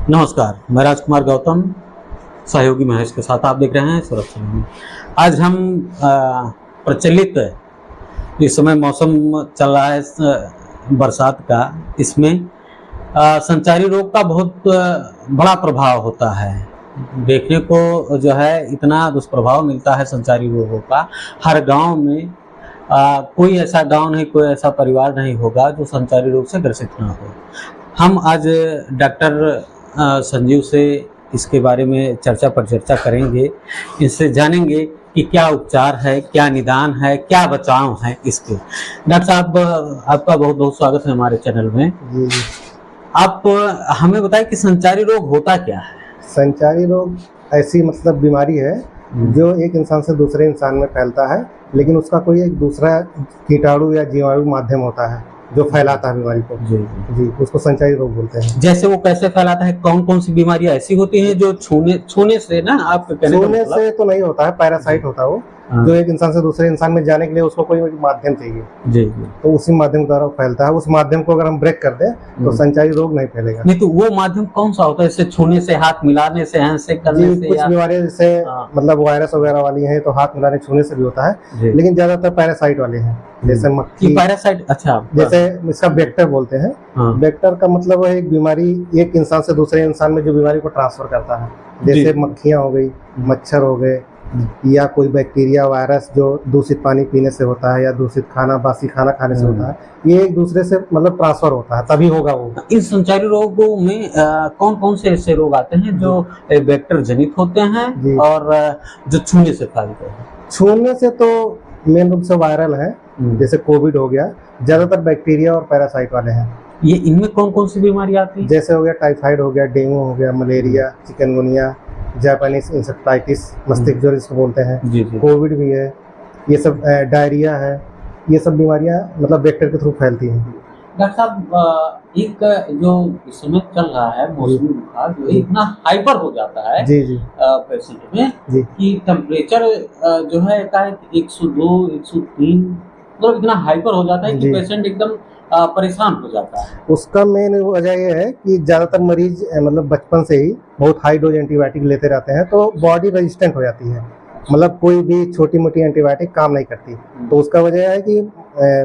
नमस्कार, मैं राजकुमार गौतम, सहयोगी महेश के साथ आप देख रहे हैं सुरक्षा न्यूज़। आज हम प्रचलित इस समय मौसम चल रहा है बरसात का, इसमें संचारी रोग का बहुत बड़ा प्रभाव होता है। देखने को जो है इतना दुष्प्रभाव मिलता है संचारी रोगों का। हर गांव में कोई ऐसा गांव नहीं, कोई ऐसा परिवार नहीं होगा जो संचारी रोग से ग्रसित ना हो। हम आज डॉक्टर संजीव से इसके बारे में चर्चा पर चर्चा करेंगे, इससे जानेंगे कि क्या उपचार है, क्या निदान है, क्या बचाव है इसके। डॉक्टर साहब, आपका बहुत बहुत स्वागत है हमारे चैनल में। जी। आप हमें बताएं कि संचारी रोग होता क्या है? संचारी रोग ऐसी बीमारी है जो एक इंसान से दूसरे इंसान में फैलता है, लेकिन उसका कोई एक दूसरा कीटाणु या जीवाणु माध्यम होता है जो फैलाता है बीमारी को। जी, उसको संचारी रोग बोलते हैं। जैसे वो कैसे फैलाता है? कौन कौन सी बीमारियां ऐसी होती हैं जो छूने से ना, आप छूने से तो नहीं होता है, पैरासाइट होता है वो, जो एक इंसान से दूसरे इंसान में जाने के लिए उसको कोई माध्यम चाहिए। जी, तो उसी माध्यम द्वारा वो फैलता है। उस माध्यम को अगर हम ब्रेक कर दें तो संचारी रोग नहीं फैलेगा। नहीं तो वो माध्यम कौन सा होता है? जैसे छूने से, हाथ मिलाने से, हैंडशेक करने से? कुछ बीमारियां जैसे वायरस वगैरह वाली हैं तो हाथ मिलाने छूने से भी होता है, लेकिन ज्यादातर पैरासाइट वाले हैं, जैसे मक्खी। पैरासाइट, अच्छा। जैसे इसका वेक्टर बोलते हैं। वेक्टर का मतलब है एक बीमारी एक इंसान से दूसरे इंसान में जो बीमारी को ट्रांसफर करता है। जैसे मक्खियां हो गई, मच्छर हो गए, या कोई बैक्टीरिया वायरस जो दूषित पानी पीने से होता है या दूषित खाना, बासी खाना खाने से होता है, ये एक दूसरे से ट्रांसफर होता है, तभी होगा वो। इन संचारी रोगों में कौन कौन से ऐसे रोग आते हैं जो वेक्टर जनित होते हैं और जो छूने से फैलते हैं? छूने से तो मेन रूप से वायरल है, जैसे कोविड हो गया, ज्यादातर बैक्टीरिया और पैरासाइट वाले हैं। ये इनमें कौन कौन सी बीमारी आती है? जैसे हो गया टाइफाइड, हो गया डेंगू, हो गया मलेरिया, चिकनगुनिया, जापानीज इंसेफ्लाइटिस, मस्तिष्क ज्वर इसको बोलते हैं, कोविड भी है, ये सब डायरिया है। ये सब बीमारियां वेक्टर के थ्रू फैलती हैं। डॉक्टर साहब, एक जो इस समय चल रहा है मौसमी बुखार, जो इतना हाइपर हो जाता है पेशेंट में कि टेम्परेचर जो है 102, 103, इतना हाइपर हो जाता है कि पेशेंट एकदम परेशान हो जाता है। उसका मेन वजह यह है कि ज्यादातर मरीज बचपन से ही बहुत हाई डोज एंटीबायोटिक लेते रहते हैं, तो बॉडी रेजिस्टेंट हो जाती है। कोई भी छोटी मोटी एंटीबायोटिक काम नहीं करती, तो उसका वजह है कि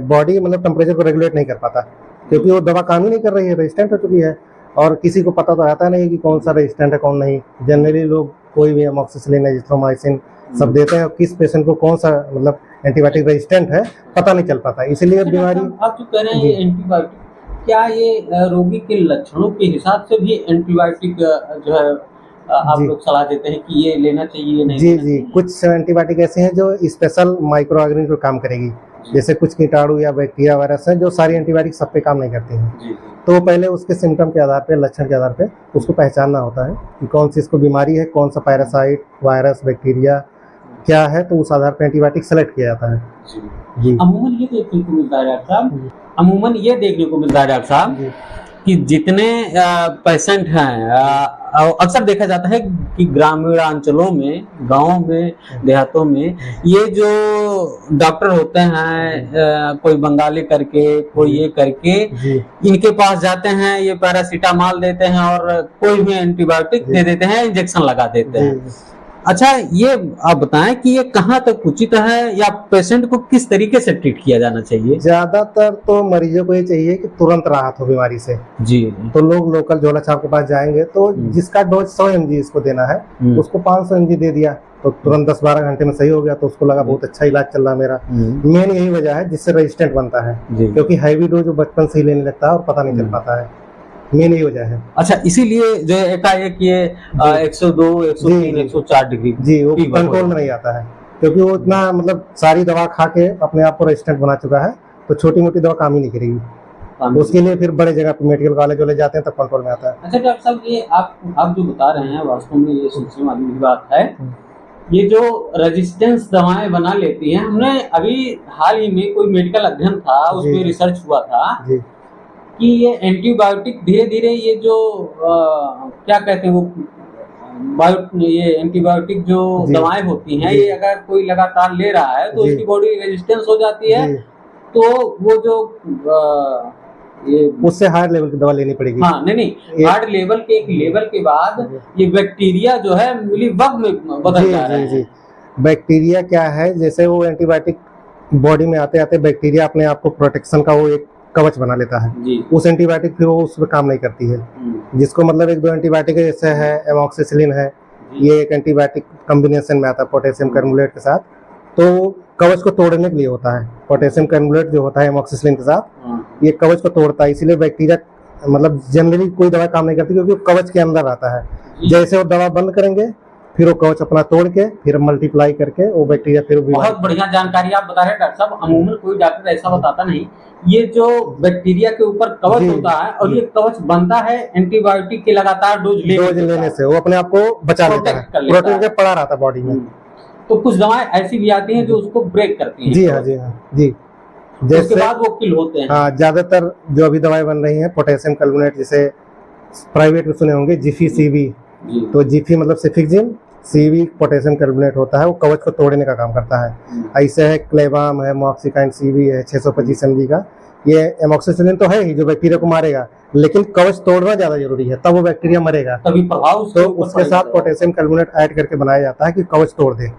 बॉडी टेम्परेचर को रेगुलेट नहीं कर पाता, क्योंकि वो दवा काम ही नहीं कर रही है, रेजिस्टेंट हो चुकी है। और किसी को पता तो रहता नहीं कि कौन सा रेजिस्टेंट है कौन नहीं। जनरली लोग कोई भी अमोक्सिसिलिन, एजिथ्रोमाइसिन सब देते हैं, और किस पेशेंट को कौन सा एंटीबायोटिक रेजिस्टेंट है पता नहीं चल पाता, इसीलिए बीमारी। आप जो कह रहे हैं एंटीबायोटिक, क्या ये रोगी के लक्षणों के हिसाब से भी एंटीबायोटिक जो है आप लोग सलाह देते हैं कि ये लेना चाहिए, नहीं? जी, कुछ एंटीबायोटिक ऐसे हैं जो स्पेशल माइक्रो ऑर्गेनिज्म पर काम करेगी। जैसे कुछ कीटाणु या बैक्टीरिया वायरस हैं जो सारी एंटीबायोटिक सब पे काम नहीं करती हैं। तो पहले उसके सिम्टम के आधार पे, लक्षण के आधार पे उसको पहचानना होता है कि कौन सी इसको बीमारी है, कौन सा पैरासाइट, वायरस, बैक्टीरिया क्या है, तो उस आधार पर एंटीबायोटिक सेलेक्ट किया जाता है। जी। अमूमन ये देखने को मिलता है डॉक्टर साहब, कि जितने पेशेंट हैं, अक्सर देखा जाता है कि ग्रामीण अंचलों में, गांवों में, देहातों में ये जो डॉक्टर होते हैं, कोई बंगाली करके, कोई ये करके, इनके पास जाते हैं, ये पैरासीटामोल देते हैं और कोई भी एंटीबायोटिक दे देते हैं, इंजेक्शन लगा देते हैं। अच्छा, ये आप बताएं कि ये कहाँ तक उचित है, या पेशेंट को किस तरीके से ट्रीट किया जाना चाहिए? ज्यादातर तो मरीजों को ये चाहिए कि तुरंत राहत हो बीमारी से। जी। तो लोग लोकल झोला छाप के पास जाएंगे, तो जिसका डोज 100 mg इसको देना है, उसको 500 mg दे दिया, तो तुरंत 10-12 घंटे में सही हो गया, तो उसको लगा बहुत अच्छा इलाज चल रहा मेरा। मेन यही वजह है जिससे रेजिस्टेंट बनता है, क्योंकि हैवी डोज बचपन से ही लेने लगता है और पता नहीं चल पाता है। मेन यही वजह है। अच्छा, इसीलिए जो एकाएक ये 102, 103, 104 डिग्री वो कंट्रोल में नहीं आता है, क्योंकि वो इतना सारी दवा खा के अपने आप को रेजिस्टेंट बना चुका है, तो छोटी मोटी दवा काम ही नहीं करेगी। उसके लिए फिर बड़े जगह पे मेडिकल कॉलेज वाले जाते हैं, तब कंट्रोल में आता है। अच्छा डॉक्टर साहब, ये आप जो बता रहे हैं, वास्तव में ये सोचने वाली बात है। ये जो रेजिस्टेंस दवाएं बना लेती हैं, हमने अभी हाल ही में कोई मेडिकल अध्ययन था, उसमें रिसर्च हुआ था कि ये एंटीबायोटिक धीरे धीरे ये जो क्या कहते हैं वो ये एंटीबायोटिक जो दवाएं होती हैं, ये अगर कोई लगातार ले रहा है तो उसकी बॉडी रेजिस्टेंस हो जाती है, तो वो जो ये उससे हार्ड लेवल की दवा लेनी पड़ेगी। हाँ नहीं हार्ड लेवल के एक लेवल के बाद ये बैक्टीरिया जो है मिलीबग में बदल जा रहे हैं। जी बैक्टीरिया क्या है, जैसे वो एंटीबायोटिक बॉडी में आते आते बैक्टीरिया अपने आप को प्रोटेक्शन का वो एक कवच बना लेता है जी। उस एंटीबायोटिक फिर वो उस पर काम नहीं करती है। जिसको मतलब एक दो एंटीबायोटिक जैसे है एमॉक्सिसिलिन है, ये एक एंटीबायोटिक कॉम्बिनेशन में आता है पोटेशियम कर्मुलेट के साथ, तो कवच को तोड़ने के लिए होता है। पोटेशियम कर्मुलेट जो होता है एमॉक्सिसिलिन के साथ ये कवच को तोड़ता है, इसीलिए बैक्टीरिया मतलब जनरली कोई दवा काम नहीं करती क्योंकि वो कवच के अंदर आता है। जैसे वो दवा बंद करेंगे फिर वो कवच अपना तोड़ के फिर मल्टीप्लाई करके वो बैक्टीरिया फिर बहुत बढ़िया जानकारी आप बता रहे हैं डॉक्टर साहब। अमूमन कोई डॉक्टर ऐसा बताता नहीं। ये जो बैक्टीरिया के ऊपर कवच होता है और ये कवच बनता है एंटीबायोटिक के लगातार डोज लेने से वो अपने आप को बचा लेता है, प्रोटीन के पड़ा रहता है बॉडी में। तो कुछ दवाएं ऐसी भी आती हैं जो उसको ब्रेक करती हैं। जी हाँ जी हाँ जी। जैसे उसके बाद वो किल होते हैं। हाँ ज्यादातर जो अभी दवाएं बन रही हैं पोटेशियम कर्बोनेट, जैसे प्राइवेट में सुने होंगे जिफी सीवी, तो जिफी मतलब सिफिक्जिन, सीवी पोटेशियम कर्बोनेट होता है, वो कवच को तोड़ने का काम करता है। ऐसे है क्लेबाम है, मॉक्सिकाइन सीवी है 625 mg का, ये एमॉक्सिसिलिन तो है ही जो बैक्टीरिया को मारेगा, लेकिन कवच तोड़ना ज्यादा जरूरी है तब वो बैक्टीरिया मरेगा, तभी प्रभाव तो उसके साथ पोटेशियम कर्बोनेट ऐड करके बनाया जाता है कि कवच तोड़ दे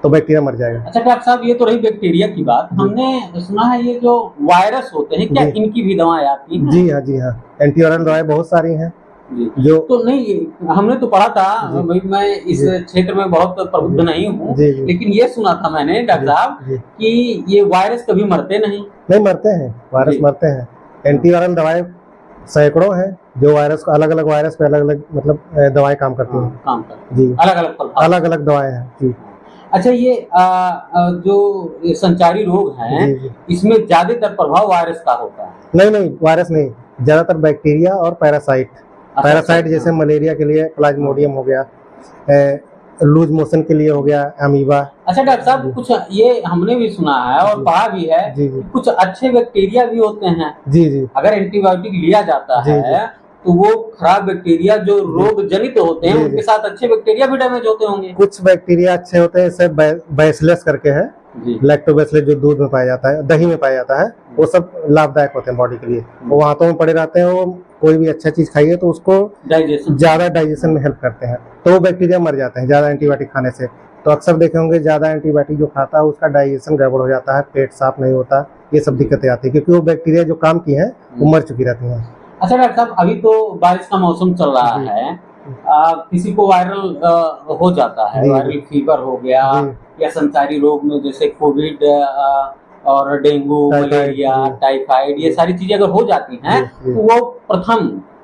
तो बैक्टीरिया मर जाएगा। अच्छा डॉक्टर साहब ये तो रही बैक्टीरिया की बात, हमने सुना है ये जो वायरस होते हैं क्या इनकी भी दवाएं आती हैं? जी हाँ जी हाँ, एंटीवायरल दवाएं बहुत सारी हैं जो तो नहीं हमने तो पढ़ा था, भाई मैं इस क्षेत्र में बहुत प्रबुद्ध नहीं हूँ, लेकिन ये सुना था मैंने डॉक्टर साहब कि ये वायरस कभी मरते नहीं मरते हैं, वायरस मरते हैं। एंटीवायरल दवाएं सैकड़ों हैं जो वायरस को अलग अलग वायरस पे अलग अलग मतलब दवाएं काम करती हैं। काम करती हैं जी, अलग अलग दवाएं हैं जी। अच्छा ये जो ये संचारी रोग हैं इसमें ज्यादातर प्रभाव वायरस का होता है? नहीं वायरस नहीं, ज्यादातर बैक्टीरिया और पैरासाइट जैसे मलेरिया के लिए प्लाज्मोडियम हो गया, लूज मोशन के लिए हो गया अमीबा। अच्छा डॉक्टर साहब कुछ ये हमने भी सुना है और पढ़ा भी है कि कुछ अच्छे बैक्टीरिया भी होते हैं जी। अगर एंटीबायोटिक लिया जाता है तो वो खराब बैक्टीरिया जो रोग जनित होते हैं उनके साथ अच्छे बैक्टीरिया भी डैमेज होते होंगे। कुछ बैक्टीरिया अच्छे होते हैं, जैसे बैसिलस करके है, लैक्टोबैसिलस जो दूध में पाया जाता है, दही में पाया जाता है, वो सब लाभदायक होते हैं बॉडी के लिए। वो हाथों में पड़े रहते हैं, वो कोई भी अच्छा चीज खाइए तो उसको ज्यादा डाइजेशन में हेल्प करते हैं, तो वो बैक्टीरिया मर जाते हैं ज्यादा एंटीबायोटिक खाने से। तो अक्सर देखे होंगे ज्यादा एंटीबायोटिक जो खाता है उसका डाइजेशन गड़बड़ हो जाता है, पेट साफ नहीं होता, ये सब दिक्कतें आती है क्योंकि वो बैक्टीरिया जो काम की है वो मर चुकी रहती है। अच्छा डॉक्टर साहब अभी तो बारिश का मौसम चल रहा है, किसी को वायरल हो जाता है, वायरल फीवर हो गया या संचारी रोग में जैसे कोविड और डेंगू, मलेरिया, टाइफाइड, ये सारी चीजें अगर हो जाती हैं तो वो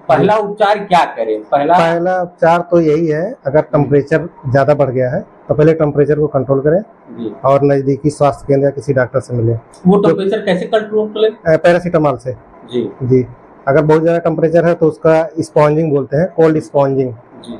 पहला उपचार क्या करें? पहला उपचार तो यही है, अगर टेम्परेचर ज्यादा बढ़ गया है तो पहले टेम्परेचर को कंट्रोल करें और नजदीकी स्वास्थ्य केंद्र या किसी डॉक्टर से मिले। वो टेम्परेचर कैसे कंट्रोल करें? पैरासीटामोल से जी। अगर बहुत ज्यादा टेम्परेचर है तो उसका स्पॉन्जिंग बोलते हैं, कोल्ड स्पॉन्जिंग,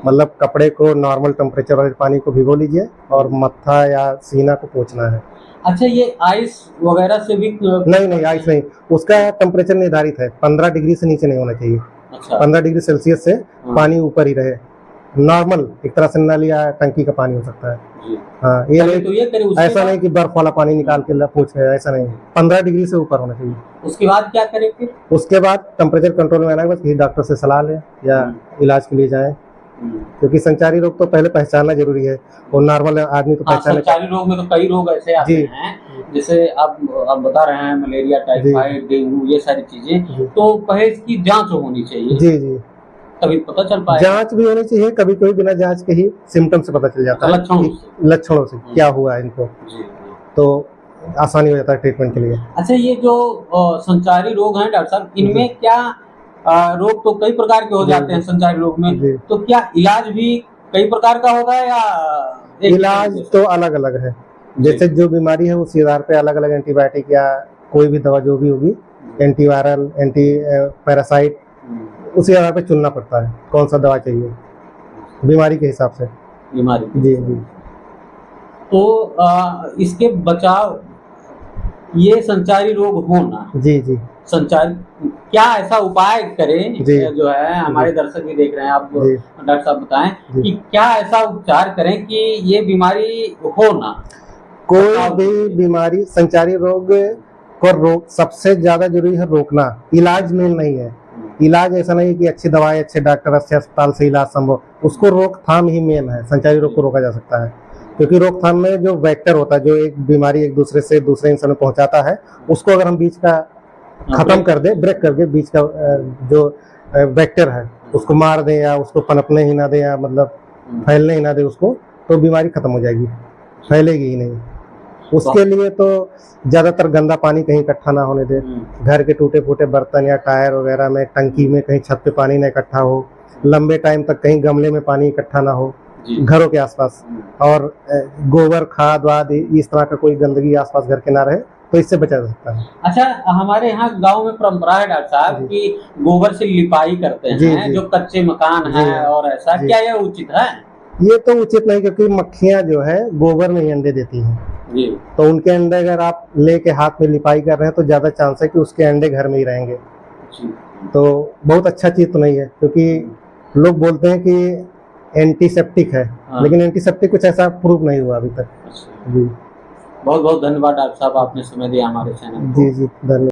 मतलब कपड़े को नॉर्मल टेम्परेचर वाले पानी को भिगो लीजिए और मत्था या सीना को पोंछना है। अच्छा ये आइस वगैरह से भी? नहीं आइस नहीं, उसका टेम्परेचर निर्धारित है, 15 डिग्री से नीचे नहीं होना चाहिए। अच्छा। 15 डिग्री सेल्सियस से पानी ऊपर ही रहे, नॉर्मल एक तरह से नल या टंकी का पानी हो सकता है। हाँ ये नहीं, तो ऐसा नहीं कि बर्फ वाला पानी निकाल के पूछ रहे, ऐसा नहीं, 15 डिग्री से ऊपर होना चाहिए। उसके बाद क्या करें फिर? उसके बाद टेम्परेचर कंट्रोल में आने के बाद किसी डॉक्टर से सलाह लें या इलाज के लिए जाएं, क्योंकि संचारी रोग तो पहले पहचानना जरूरी है और नॉर्मल आदमी तो पहचाने। संचारी रोग में तो कई रोग ऐसे आते हैं जैसे आप बता रहे हैं मलेरिया, टाइफाइड, डेंगू, ये सारी चीजें, तो पहले इसकी जांच होनी चाहिए जी तभी पता चल पाए। जांच भी होनी चाहिए, कभी कोई बिना जांच के ही सिम्टम से पता चल जाता है, लक्षणों से क्या हुआ है इनको, तो आसानी हो जाता है ट्रीटमेंट के लिए। अच्छा ये जो संचारी रोग हैं डॉक्टर साहब, इनमें क्या रोग तो कई प्रकार के हो जाते हैं संचारी रोग में, तो क्या इलाज भी कई प्रकार का होगा या? इलाज तो अलग अलग है, जैसे जो बीमारी है उसी आधार पे अलग अलग एंटीबायोटिक या कोई भी दवा जो भी होगी, एंटीवायरल, एंटी पैरासाइट, उसी आधार पे चुनना पड़ता है कौन सा दवा चाहिए बीमारी के हिसाब से। जी। तो इसके बचाव, ये संचारी रोग होना जी संचारी, क्या ऐसा उपाय करें जो है हमारे दर्शक भी देख रहे हैं, आप डॉक्टर साहब बताएं कि क्या ऐसा उपचार करें कि ये बीमारी हो ना? कोई भी बीमारी, संचारी रोग को रोक, सबसे ज्यादा जरूरी है रोकना। इलाज मेन नहीं है, इलाज ऐसा नहीं कि अच्छी दवाई, अच्छे डॉक्टर, अच्छे अस्पताल से इलाज संभव, उसको रोकथाम ही मेन है। संचारी रोग को रोका जा सकता है क्योंकि रोकथाम में जो वेक्टर होता है, जो एक बीमारी एक दूसरे से दूसरे इंसान में पहुंचाता है, उसको अगर हम बीच का खत्म कर दे, ब्रेक करके बीच का जो वेक्टर है उसको मार दें या उसको पनपने ही ना दें या मतलब फैलने ही ना दें उसको, तो बीमारी खत्म हो जाएगी, फैलेगी ही नहीं। उसके लिए तो ज्यादातर गंदा पानी कहीं इकट्ठा ना होने दे, घर के टूटे फूटे बर्तन या टायर वगैरह में, टंकी में कहीं छत पे पानी ना इकट्ठा हो, लंबे टाइम तक कहीं गमले में पानी इकट्ठा ना हो घरों के आसपास, और गोबर खाद वाद इस तरह का कोई गंदगी आसपास घर के ना रहे, तो इससे बचा जा सकता है। अच्छा, हमारे यहाँ गांव में परंपरा है डॉक्टर साहब कि गोबर से लिपाई करते हैं जी। जो कच्चे मकान है, और ऐसा क्या यह उचित है? ये तो उचित नहीं, क्योंकि मक्खियां जो है गोबर में ही अंडे देती हैं जी। तो उनके अंडे अगर आप लेके हाथ में लिपाई कर रहे हैं तो ज्यादा चांस है कि उसके अंडे घर में ही रहेंगे। तो बहुत अच्छा चीज तो नहीं है, क्योंकि लोग बोलते हैं कि एंटीसेप्टिक है, लेकिन एंटीसेप्टिक कुछ ऐसा प्रूव नहीं हुआ अभी तक। जी, बहुत बहुत धन्यवाद डॉक्टर साहब, आपने समय दिया हमारे चैनल को। जी धन्यवाद।